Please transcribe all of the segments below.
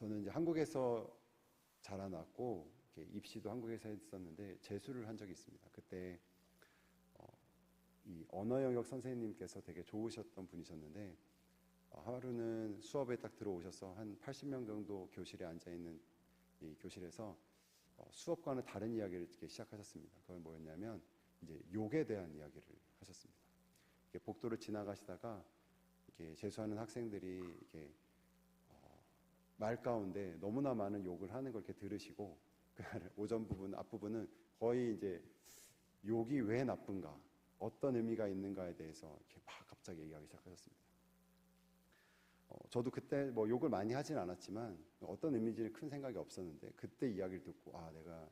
저는 이제 한국에서 자라났고 입시도 한국에서 했었는데 재수를 한 적이 있습니다. 그때 이 언어 영역 선생님께서 되게 좋으셨던 분이셨는데 하루는 수업에 딱 들어오셔서 한 80명 정도 교실에 앉아 있는 이 교실에서 수업과는 다른 이야기를 이렇게 시작하셨습니다. 그건 뭐였냐면 이제 욕에 대한 이야기를 하셨습니다. 복도를 지나가시다가 이렇게 재수하는 학생들이 이렇게 말 가운데 너무나 많은 욕을 하는 걸 이렇게 들으시고 그날 오전 부분 앞부분은 거의 이제 욕이 왜 나쁜가, 어떤 의미가 있는가에 대해서 이렇게 막 갑자기 얘기하기 시작하셨습니다. 저도 그때 뭐 욕을 많이 하진 않았지만 어떤 의미인지는 큰 생각이 없었는데 그때 이야기를 듣고 내가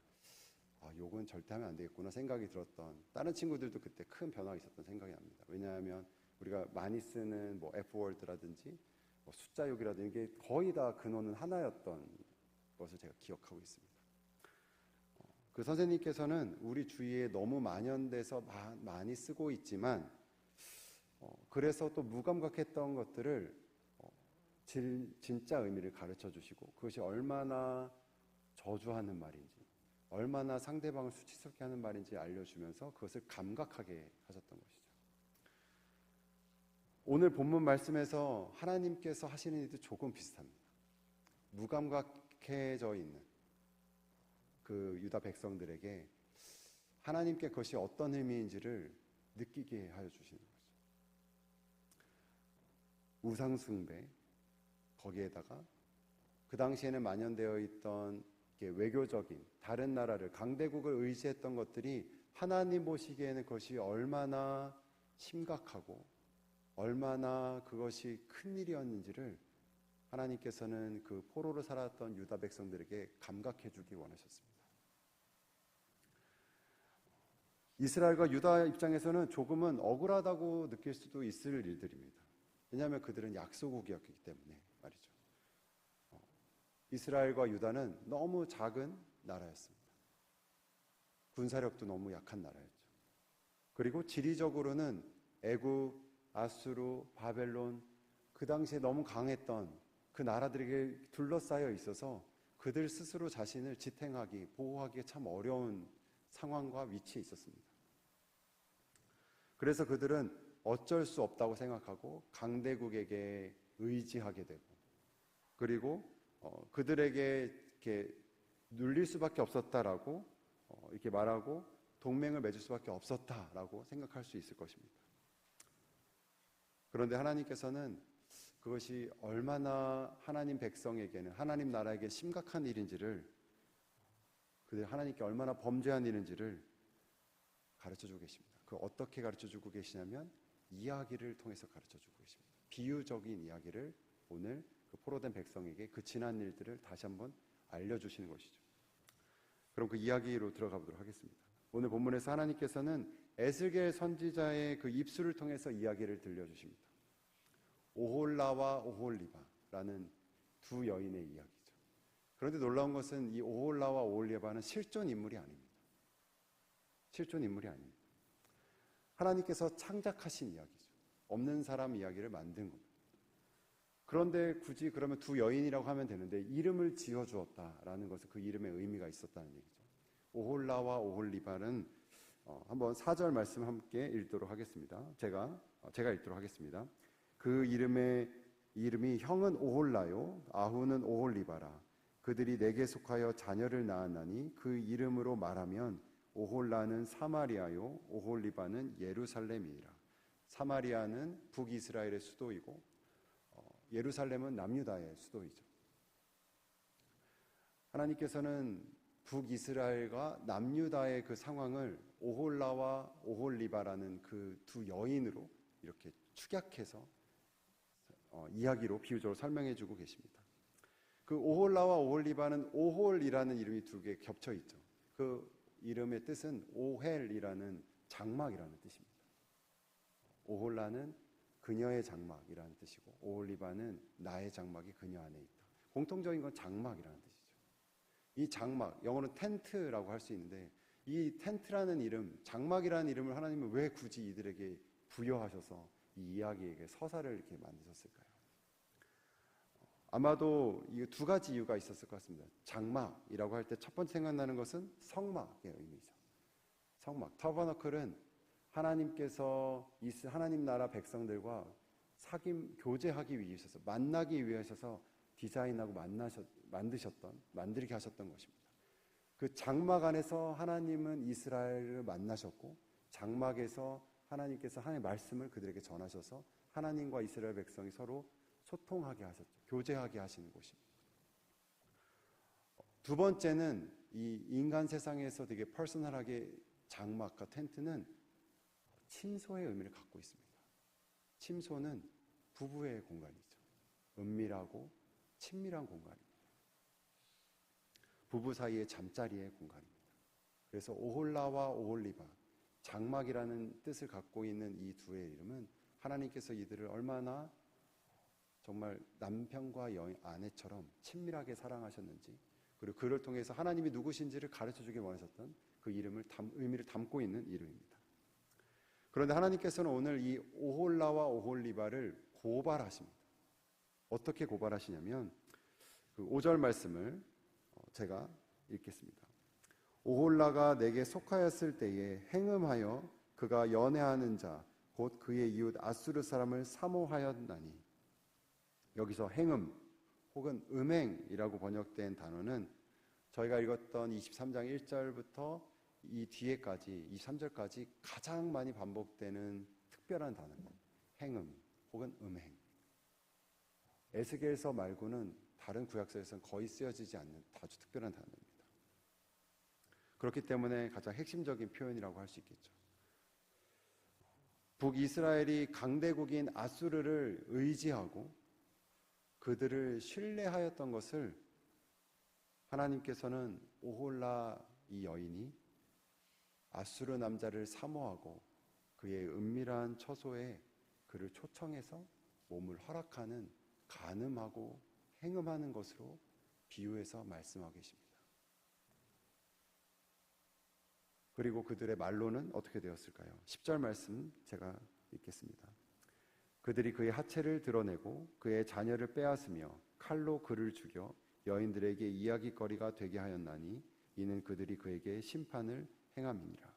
욕은 절대 하면 안 되겠구나 생각이 들었던 다른 친구들도 그때 큰 변화가 있었던 생각이 납니다. 왜냐하면 우리가 많이 쓰는 뭐 F워드라든지 뭐 숫자 욕이라든지 이게 거의 다 근원은 하나였던 것을 제가 기억하고 있습니다. 그 선생님께서는 우리 주위에 너무 만연돼서 많이 쓰고 있지만 그래서 또 무감각했던 것들을 진짜 의미를 가르쳐 주시고 그것이 얼마나 저주하는 말인지 얼마나 상대방을 수치스럽게 하는 말인지 알려주면서 그것을 감각하게 하셨던 것이죠. 오늘 본문 말씀에서 하나님께서 하시는 일도 조금 비슷합니다. 무감각해져 있는 그 유다 백성들에게 하나님께 그것이 어떤 의미인지를 느끼게 하여 주시는 거죠. 우상숭배, 거기에다가 그 당시에는 만연되어 있던 외교적인 다른 나라를 강대국을 의지했던 것들이 하나님 보시기에는 그것이 얼마나 심각하고 얼마나 그것이 큰일이었는지를 하나님께서는 그 포로로 살았던 유다 백성들에게 감각해 주기 원하셨습니다. 이스라엘과 유다 입장에서는 조금은 억울하다고 느낄 수도 있을 일들입니다. 왜냐하면 그들은 약소국이었기 때문에 말이죠. 이스라엘과 유다는 너무 작은 나라였습니다. 군사력도 너무 약한 나라였죠. 그리고 지리적으로는 애굽, 아수르, 바벨론 그 당시에 너무 강했던 그 나라들에게 둘러싸여 있어서 그들 스스로 자신을 지탱하기, 보호하기 참 어려운 상황과 위치에 있었습니다. 그래서 그들은 어쩔 수 없다고 생각하고 강대국에게 의지하게 되고 그리고 그들에게 이렇게 눌릴 수밖에 없었다라고 이렇게 말하고 동맹을 맺을 수밖에 없었다라고 생각할 수 있을 것입니다. 그런데 하나님께서는 그것이 얼마나 하나님 백성에게는 하나님 나라에게 심각한 일인지를 그들 하나님께 얼마나 범죄한 일인지를 가르쳐주고 계십니다. 그 어떻게 가르쳐주고 계시냐면 이야기를 통해서 가르쳐주고 계십니다. 비유적인 이야기를 오늘 그 포로된 백성에게 그 지난 일들을 다시 한번 알려주시는 것이죠. 그럼 그 이야기로 들어가 보도록 하겠습니다. 오늘 본문에서 하나님께서는 에스겔 선지자의 그 입술을 통해서 이야기를 들려주십니다. 오홀라와 오홀리바라는 두 여인의 이야기죠. 그런데 놀라운 것은 이 오홀라와 오홀리바는 실존 인물이 아닙니다. 실존 인물이 아닙니다. 하나님께서 창작하신 이야기죠. 없는 사람 이야기를 만든 겁니다. 그런데 굳이 그러면 두 여인이라고 하면 되는데 이름을 지어주었다라는 것은 그 이름의 의미가 있었다는 얘기죠. 오홀라와 오홀리바는 한번 4절 말씀 함께 읽도록 하겠습니다. 제가 읽도록 하겠습니다. 그 이름이 형은 오홀라요 아후는 오홀리바라. 그들이 내게 속하여 자녀를 낳았나니 그 이름으로 말하면 오홀라는 사마리아요 오홀리바는 예루살렘이라. 사마리아는 북이스라엘의 수도이고 예루살렘은 남유다의 수도이죠. 하나님께서는 북이스라엘과 남유다의 그 상황을 오홀라와 오홀리바라는 그 두 여인으로 이렇게 축약해서 이야기로 비유적으로 설명해 주고 계십니다. 그 오홀라와 오홀리바는 오홀이라는 이름이 두 개 겹쳐 있죠. 그 이름의 뜻은 오헬이라는 장막이라는 뜻입니다. 오홀라는 그녀의 장막이라는 뜻이고 오홀리바는 나의 장막이 그녀 안에 있다. 공통적인 건 장막이라는 뜻이죠. 이 장막, 영어로는 텐트라고 할 수 있는데 이 텐트라는 이름, 장막이라는 이름을 하나님은 왜 굳이 이들에게 부여하셔서 이 이야기에게 서사를 이렇게 만드셨을까요? 아마도 이 두 가지 이유가 있었을 것 같습니다. 장막이라고 할 때 첫 번째 생각나는 것은 성막의 의미죠. 성막. 타버너클은 하나님께서 하나님 나라 백성들과 교제하기 위해서, 만나기 위해서 디자인하고 만들게 하셨던 것입니다. 그 장막 안에서 하나님은 이스라엘을 만나셨고, 장막에서 하나님께서 하나님의 말씀을 그들에게 전하셔서 하나님과 이스라엘 백성이 서로 소통하게 하셨죠. 교제하게 하시는 곳입니다. 두 번째는 이 인간 세상에서 되게 퍼스널하게 장막과 텐트는 침소의 의미를 갖고 있습니다. 침소는 부부의 공간이죠. 은밀하고 친밀한 공간입니다. 부부 사이의 잠자리의 공간입니다. 그래서 오홀라와 오홀리바, 장막이라는 뜻을 갖고 있는 이 두의 이름은 하나님께서 이들을 얼마나 정말 남편과 아내처럼 친밀하게 사랑하셨는지, 그리고 그를 통해서 하나님이 누구신지를 가르쳐주기 원하셨던 그 의미를 담고 있는 이름입니다. 그런데 하나님께서는 오늘 이 오홀라와 오홀리바를 고발하십니다. 어떻게 고발하시냐면 그 5절 말씀을 제가 읽겠습니다. 오홀라가 내게 속하였을 때에 행음하여 그가 연애하는 자 곧 그의 이웃 아수르 사람을 사모하였나니, 여기서 행음 혹은 음행이라고 번역된 단어는 저희가 읽었던 23장 1절부터 이 뒤에까지 23절까지 가장 많이 반복되는 특별한 단어입니다. 행음 혹은 음행. 에스겔서 말고는 다른 구약서에서는 거의 쓰여지지 않는 아주 특별한 단어입니다. 그렇기 때문에 가장 핵심적인 표현이라고 할 수 있겠죠. 북이스라엘이 강대국인 아수르를 의지하고 그들을 신뢰하였던 것을 하나님께서는 오홀라 이 여인이 아수르 남자를 사모하고 그의 은밀한 처소에 그를 초청해서 몸을 허락하는 간음하고 행음하는 것으로 비유해서 말씀하고 계십니다. 그리고 그들의 말로는 어떻게 되었을까요? 10절 말씀 제가 읽겠습니다. 그들이 그의 하체를 드러내고 그의 자녀를 빼앗으며 칼로 그를 죽여 여인들에게 이야기거리가 되게 하였나니 이는 그들이 그에게 심판을 행함이니라.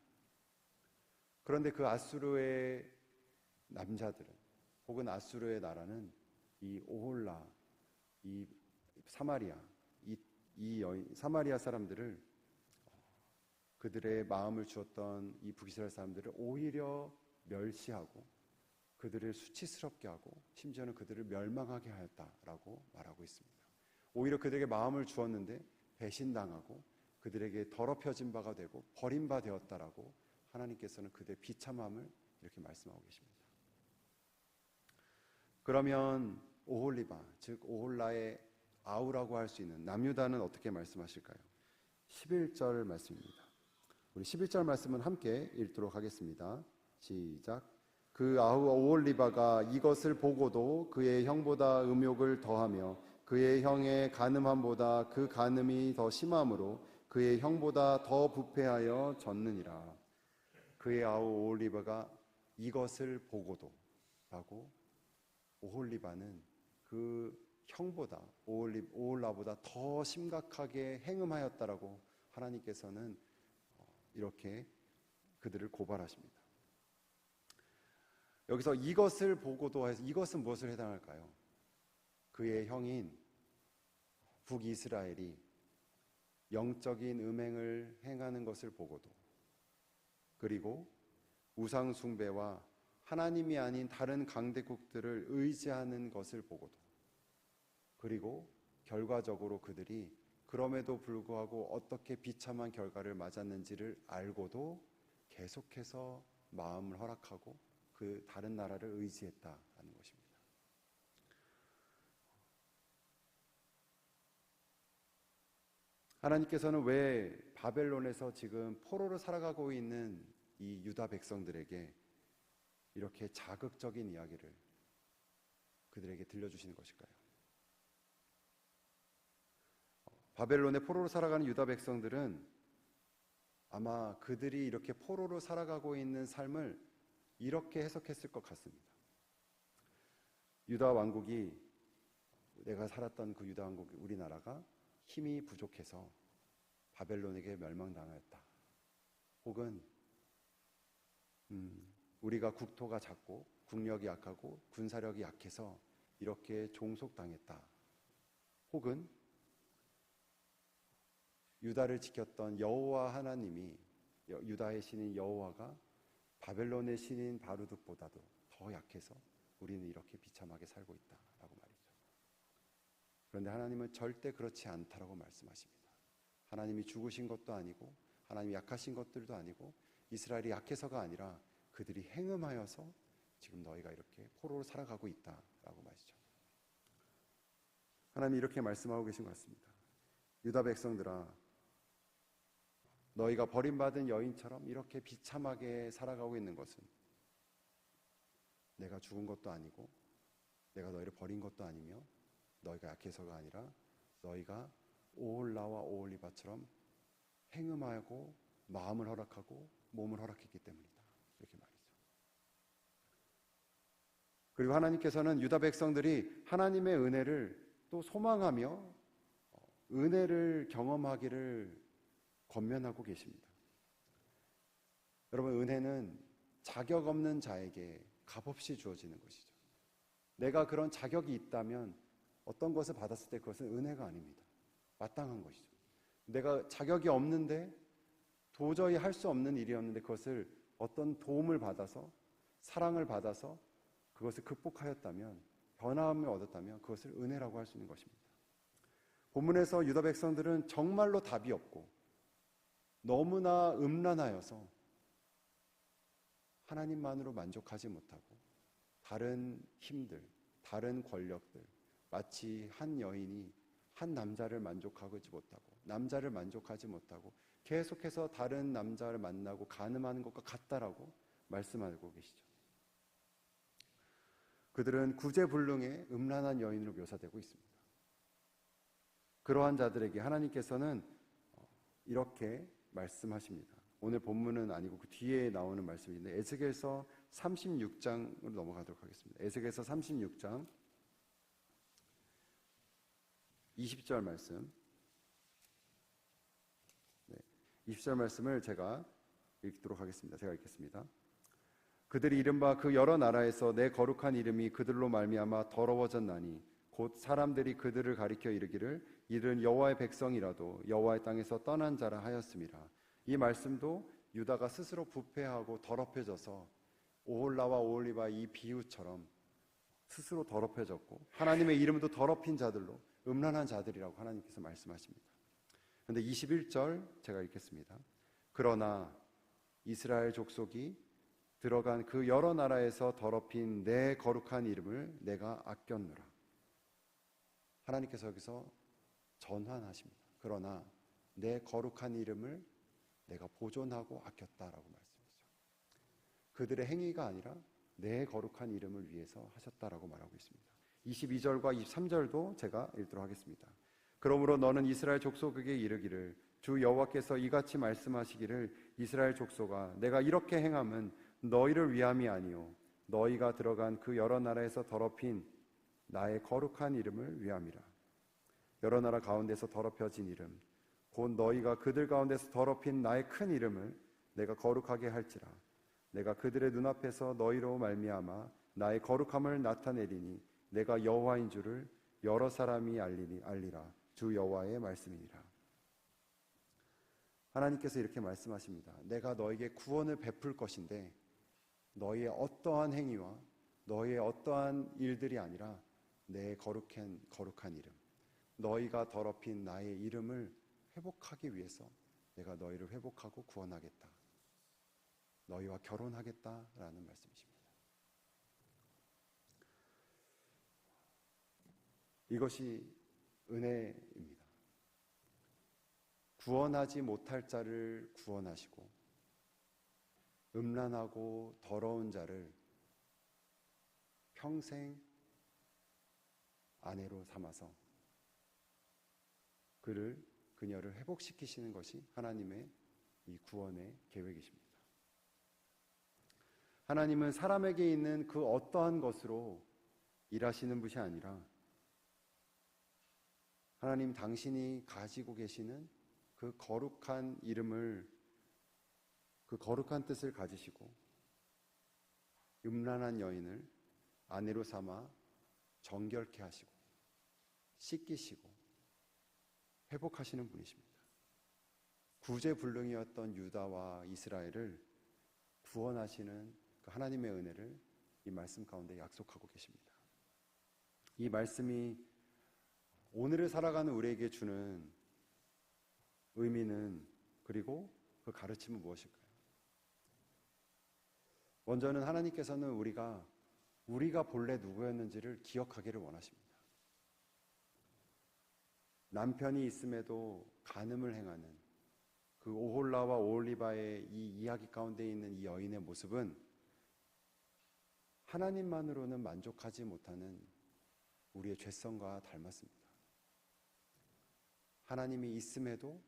그런데 그 아수르의 남자들은 혹은 아수르의 나라는 이 오홀라, 이 사마리아, 이 여인, 사마리아 사람들을, 그들의 마음을 주었던 이 북이스라엘 사람들을 오히려 멸시하고 그들을 수치스럽게 하고 심지어는 그들을 멸망하게 하였다라고 말하고 있습니다. 오히려 그들에게 마음을 주었는데 배신당하고 그들에게 더럽혀진 바가 되고 버린 바 되었다라고 하나님께서는 그들의 비참함을 이렇게 말씀하고 계십니다. 그러면 오홀리바, 즉 오홀라의 아우라고 할 수 있는 남유다는 어떻게 말씀하실까요? 11절 말씀입니다. 우리 11절 말씀은 함께 읽도록 하겠습니다. 시작. 그 아우 오홀리바가 이것을 보고도 그의 형보다 음욕을 더하며 그의 형의 간음함보다 그 간음이 더 심함으로 그의 형보다 더 부패하여 졌느니라. 그의 아우 오홀리바가 이것을 보고도 라고, 오홀리바는 그 형보다 오홀라보다 더 심각하게 행음하였다라고 하나님께서는 이렇게 그들을 고발하십니다. 여기서 이것을 보고도 해서 이것은 무엇을 해당할까요? 그의 형인 북이스라엘이 영적인 음행을 행하는 것을 보고도, 그리고 우상 숭배와 하나님이 아닌 다른 강대국들을 의지하는 것을 보고도, 그리고 결과적으로 그들이 그럼에도 불구하고 어떻게 비참한 결과를 맞았는지를 알고도 계속해서 마음을 허락하고 그 다른 나라를 의지했다는 것입니다. 하나님께서는 왜 바벨론에서 지금 포로로 살아가고 있는 이 유다 백성들에게 이렇게 자극적인 이야기를 그들에게 들려주시는 것일까요? 바벨론의 포로로 살아가는 유다 백성들은 아마 그들이 이렇게 포로로 살아가고 있는 삶을 이렇게 해석했을 것 같습니다. 유다 왕국이 내가 살았던 그 유다 왕국 우리나라가 힘이 부족해서 바벨론에게 멸망당하였다. 혹은 우리가 국토가 작고 국력이 약하고 군사력이 약해서 이렇게 종속당했다. 혹은 유다를 지켰던 여호와 하나님이, 유다의 신인 여호와가 바벨론의 신인 바루드보다도 더 약해서 우리는 이렇게 비참하게 살고 있다라고 말이죠. 그런데 하나님은 절대 그렇지 않다라고 말씀하십니다. 하나님이 죽으신 것도 아니고 하나님이 약하신 것들도 아니고 이스라엘이 약해서가 아니라 그들이 행음하여서 지금 너희가 이렇게 포로로 살아가고 있다라고 말이죠. 하나님이 이렇게 말씀하고 계신 것 같습니다. 유다 백성들아, 너희가 버림받은 여인처럼 이렇게 비참하게 살아가고 있는 것은 내가 죽은 것도 아니고 내가 너희를 버린 것도 아니며 너희가 약해서가 아니라 너희가 오홀라와 오홀리바처럼 행음하고 마음을 허락하고 몸을 허락했기 때문이다. 이렇게 말이죠. 그리고 하나님께서는 유다 백성들이 하나님의 은혜를 또 소망하며 은혜를 경험하기를 권면하고 계십니다. 여러분, 은혜는 자격 없는 자에게 값없이 주어지는 것이죠. 내가 그런 자격이 있다면 어떤 것을 받았을 때 그것은 은혜가 아닙니다. 마땅한 것이죠. 내가 자격이 없는데 도저히 할 수 없는 일이었는데 그것을 어떤 도움을 받아서 사랑을 받아서 그것을 극복하였다면, 변화함을 얻었다면 그것을 은혜라고 할 수 있는 것입니다. 본문에서 유다 백성들은 정말로 답이 없고 너무나 음란하여서 하나님만으로 만족하지 못하고 다른 힘들, 다른 권력들, 마치 한 여인이 한 남자를 만족하지 못하고 남자를 만족하지 못하고 계속해서 다른 남자를 만나고 간음하는 것과 같다라고 말씀하고 계시죠. 그들은 구제불능의 음란한 여인으로 묘사되고 있습니다. 그러한 자들에게 하나님께서는 이렇게 말씀하십니다. 오늘 본문은 아니고 그 뒤에 나오는 말씀인데 에스겔서 36장으로 넘어가도록 하겠습니다. 에스겔서 36장 20절 말씀, 20절 말씀을 제가 읽도록 하겠습니다. 제가 읽겠습니다. 그들이 이른바 그 여러 나라에서 내 거룩한 이름이 그들로 말미암아 더러워졌나니 곧 사람들이 그들을 가리켜 이르기를 이들은 여호와의 백성이라도 여호와의 땅에서 떠난 자라 하였음이라. 이 말씀도 유다가 스스로 부패하고 더럽혀져서 오홀라와 오홀리바 이 비유처럼 스스로 더럽혀졌고 하나님의 이름도 더럽힌 자들로 음란한 자들이라고 하나님께서 말씀하십니다. 그런데 21절 제가 읽겠습니다. 그러나 이스라엘 족속이 들어간 그 여러 나라에서 더럽힌 내 거룩한 이름을 내가 아꼈노라. 하나님께서 여기서 전환하십니다. 그러나 내 거룩한 이름을 내가 보존하고 아꼈다라고 말씀하시죠. 그들의 행위가 아니라 내 거룩한 이름을 위해서 하셨다라고 말하고 있습니다. 22절과 23절도 제가 읽도록 하겠습니다. 그러므로 너는 이스라엘 족속에게 이르기를 주 여호와께서 이같이 말씀하시기를 이스라엘 족속아 내가 이렇게 행함은 너희를 위함이 아니요 너희가 들어간 그 여러 나라에서 더럽힌 나의 거룩한 이름을 위함이라. 여러 나라 가운데서 더럽혀진 이름 곧 너희가 그들 가운데서 더럽힌 나의 큰 이름을 내가 거룩하게 할지라. 내가 그들의 눈앞에서 너희로 말미암아 나의 거룩함을 나타내리니 내가 여호와인 줄을 여러 사람이 알리라. 주 여호와의 말씀이니라. 하나님께서 이렇게 말씀하십니다. 내가 너에게 구원을 베풀 것인데 너희의 어떠한 행위와 너희의 어떠한 일들이 아니라 내 거룩한 이름, 너희가 더럽힌 나의 이름을 회복하기 위해서 내가 너희를 회복하고 구원하겠다. 너희와 결혼하겠다라는 말씀이십니다. 이것이 은혜입니다. 구원하지 못할 자를 구원하시고 음란하고 더러운 자를 평생 아내로 삼아서 그녀를 회복시키시는 것이 하나님의 이 구원의 계획이십니다. 하나님은 사람에게 있는 그 어떠한 것으로 일하시는 분이 아니라 하나님 당신이 가지고 계시는 그 거룩한 이름을, 그 거룩한 뜻을 가지시고 음란한 여인을 아내로 삼아 정결케 하시고 씻기시고 회복하시는 분이십니다. 구제불능이었던 유다와 이스라엘을 구원하시는 그 하나님의 은혜를 이 말씀 가운데 약속하고 계십니다. 이 말씀이 오늘을 살아가는 우리에게 주는 의미는, 그리고 그 가르침은 무엇일까요? 먼저는 하나님께서는 우리가 본래 누구였는지를 기억하기를 원하십니다. 남편이 있음에도 간음을 행하는 그 오홀라와 오홀리바의 이 이야기 가운데 있는 이 여인의 모습은 하나님만으로는 만족하지 못하는 우리의 죄성과 닮았습니다. 하나님이 있음에도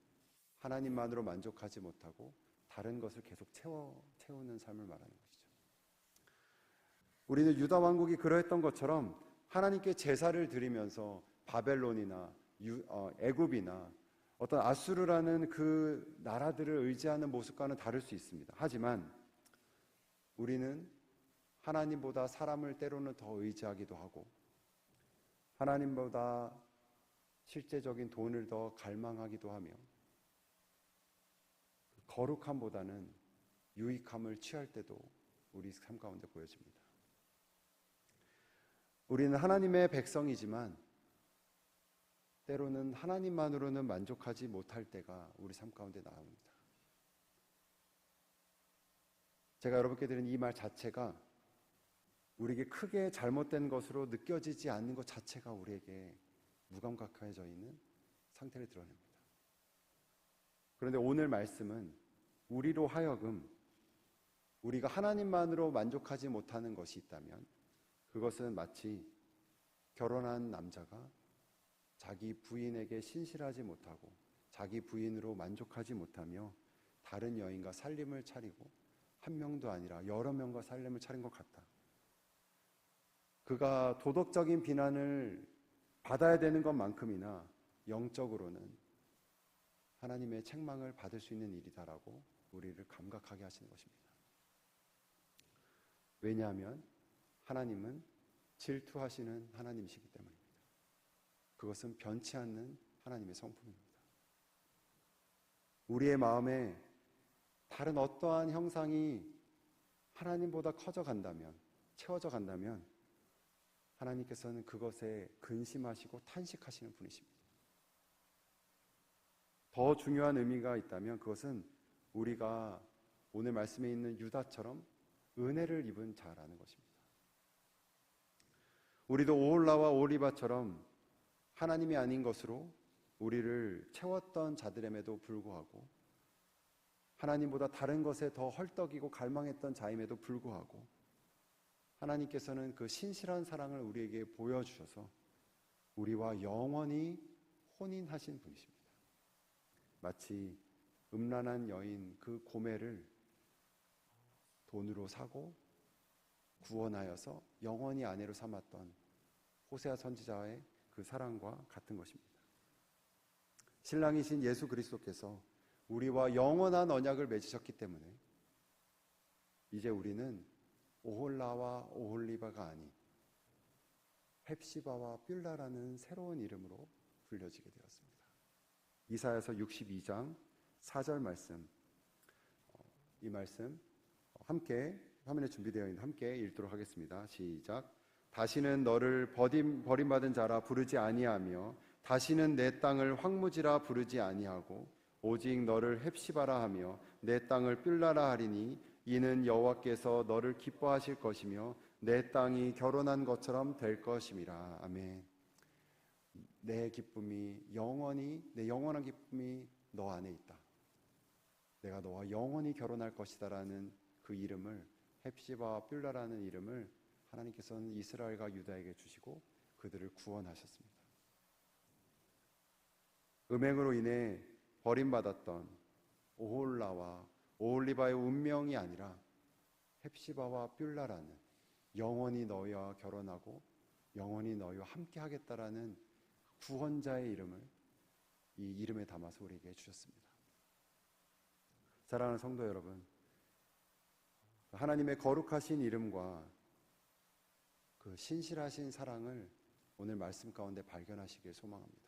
하나님만으로 만족하지 못하고 다른 것을 계속 채우는 삶을 말하는 것이죠. 우리는 유다 왕국이 그러했던 것처럼 하나님께 제사를 드리면서 바벨론이나 애굽이나 어떤 아수르라는 그 나라들을 의지하는 모습과는 다를 수 있습니다. 하지만 우리는 하나님보다 사람을 때로는 더 의지하기도 하고 하나님보다 실제적인 돈을 더 갈망하기도 하며 거룩함보다는 유익함을 취할 때도 우리 삶 가운데 보여집니다. 우리는 하나님의 백성이지만 때로는 하나님만으로는 만족하지 못할 때가 우리 삶 가운데 나옵니다. 제가 여러분께 드린 이 말 자체가 우리에게 크게 잘못된 것으로 느껴지지 않는 것 자체가 우리에게 무감각해져 있는 상태를 드러냅니다. 그런데 오늘 말씀은 우리로 하여금 우리가 하나님만으로 만족하지 못하는 것이 있다면 그것은 마치 결혼한 남자가 자기 부인에게 신실하지 못하고 자기 부인으로 만족하지 못하며 다른 여인과 살림을 차리고 한 명도 아니라 여러 명과 살림을 차린 것 같다. 그가 도덕적인 비난을 받아야 되는 것만큼이나 영적으로는 하나님의 책망을 받을 수 있는 일이다라고 우리를 감각하게 하시는 것입니다. 왜냐하면 하나님은 질투하시는 하나님이시기 때문입니다. 그것은 변치 않는 하나님의 성품입니다. 우리의 마음에 다른 어떠한 형상이 하나님보다 커져 간다면, 채워져 간다면 하나님께서는 그것에 근심하시고 탄식하시는 분이십니다. 더 중요한 의미가 있다면 그것은 우리가 오늘 말씀에 있는 유다처럼 은혜를 입은 자라는 것입니다. 우리도 오홀라와 오홀리바처럼 하나님이 아닌 것으로 우리를 채웠던 자들임에도 불구하고 하나님보다 다른 것에 더 헐떡이고 갈망했던 자임에도 불구하고 하나님께서는 그 신실한 사랑을 우리에게 보여주셔서 우리와 영원히 혼인하신 분이십니다. 마치 음란한 여인 그 고매를 돈으로 사고 구원하여서 영원히 아내로 삼았던 호세아 선지자의 그 사랑과 같은 것입니다. 신랑이신 예수 그리스도께서 우리와 영원한 언약을 맺으셨기 때문에 이제 우리는 오홀라와 오홀리바가 아닌 헵시바와 뷸라라는 새로운 이름으로 불려지게 되었습니다. 이사야서 62장 4절 말씀, 이 말씀 함께 화면에 준비되어 있는데 함께 읽도록 하겠습니다. 시작. 다시는 너를 버림받은 자라 부르지 아니하며 다시는 내 땅을 황무지라 부르지 아니하고 오직 너를 헵시바라 하며 내 땅을 뷸라라 하리니 이는 여호와께서 너를 기뻐하실 것이며 내 땅이 결혼한 것처럼 될 것임이라. 아멘. 내 기쁨이 내 영원한 기쁨이 너 안에 있다. 내가 너와 영원히 결혼할 것이다라는 그 이름을, 헵시바와 뷸라라는 이름을 하나님께서는 이스라엘과 유다에게 주시고 그들을 구원하셨습니다. 음행으로 인해 버림받았던 오홀라와 오홀리바의 운명이 아니라 헵시바와 뷸라라는 영원히 너희와 결혼하고 영원히 너희와 함께 하겠다라는 구원자의 이름을 이 이름에 담아서 우리에게 주셨습니다. 사랑하는 성도 여러분, 하나님의 거룩하신 이름과 그 신실하신 사랑을 오늘 말씀 가운데 발견하시길 소망합니다.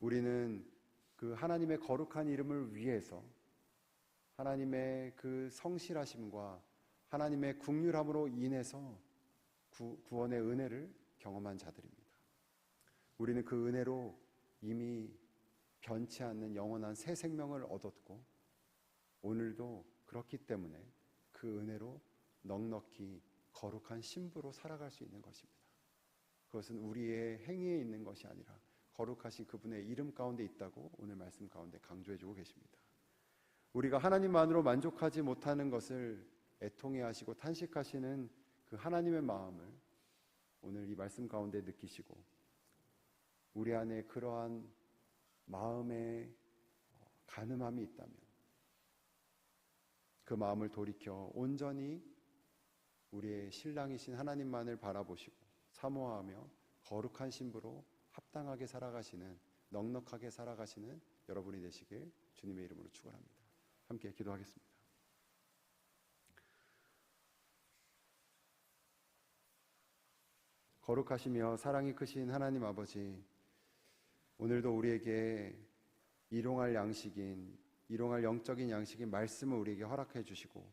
우리는 그 하나님의 거룩한 이름을 위해서 하나님의 그 성실하심과 하나님의 긍휼함으로 인해서 구원의 은혜를 경험한 자들입니다. 우리는 그 은혜로 이미 변치 않는 영원한 새 생명을 얻었고 오늘도 그렇기 때문에 그 은혜로 넉넉히 거룩한 신부로 살아갈 수 있는 것입니다. 그것은 우리의 행위에 있는 것이 아니라 거룩하신 그분의 이름 가운데 있다고 오늘 말씀 가운데 강조해주고 계십니다. 우리가 하나님만으로 만족하지 못하는 것을 애통해하시고 탄식하시는 그 하나님의 마음을 오늘 이 말씀 가운데 느끼시고 우리 안에 그러한 마음의 간음함이 있다면 그 마음을 돌이켜 온전히 우리의 신랑이신 하나님만을 바라보시고 사모하며 거룩한 신부로 합당하게 살아가시는, 넉넉하게 살아가시는 여러분이 되시길 주님의 이름으로 축원합니다. 함께 기도하겠습니다. 거룩하시며 사랑이 크신 하나님 아버지, 오늘도 우리에게 일용할 영적인 양식인 말씀을 우리에게 허락해 주시고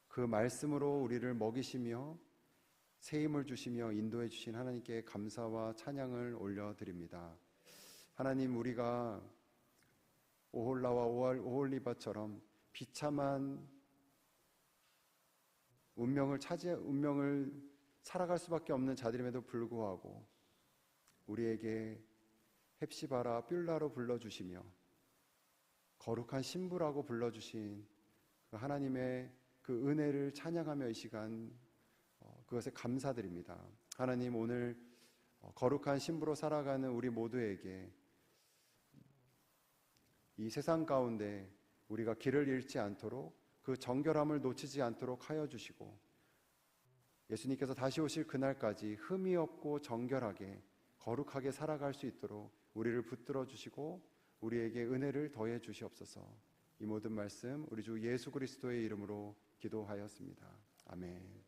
그 말씀으로 우리를 먹이시며 새 힘을 주시며 인도해 주신 하나님께 감사와 찬양을 올려드립니다. 하나님, 우리가 오홀라와 오홀리바처럼 비참한 운명을 살아갈 수밖에 없는 자들임에도 불구하고 우리에게 헵시바라 뷸라로 불러주시며 거룩한 신부라고 불러주신 그 하나님의 그 은혜를 찬양하며 이 시간 그것에 감사드립니다. 하나님, 오늘 거룩한 신부로 살아가는 우리 모두에게 이 세상 가운데 우리가 길을 잃지 않도록 그 정결함을 놓치지 않도록 하여 주시고 예수님께서 다시 오실 그날까지 흠이 없고 정결하게 거룩하게 살아갈 수 있도록 우리를 붙들어 주시고 우리에게 은혜를 더해 주시옵소서. 이 모든 말씀 우리 주 예수 그리스도의 이름으로 기도하였습니다. 아멘.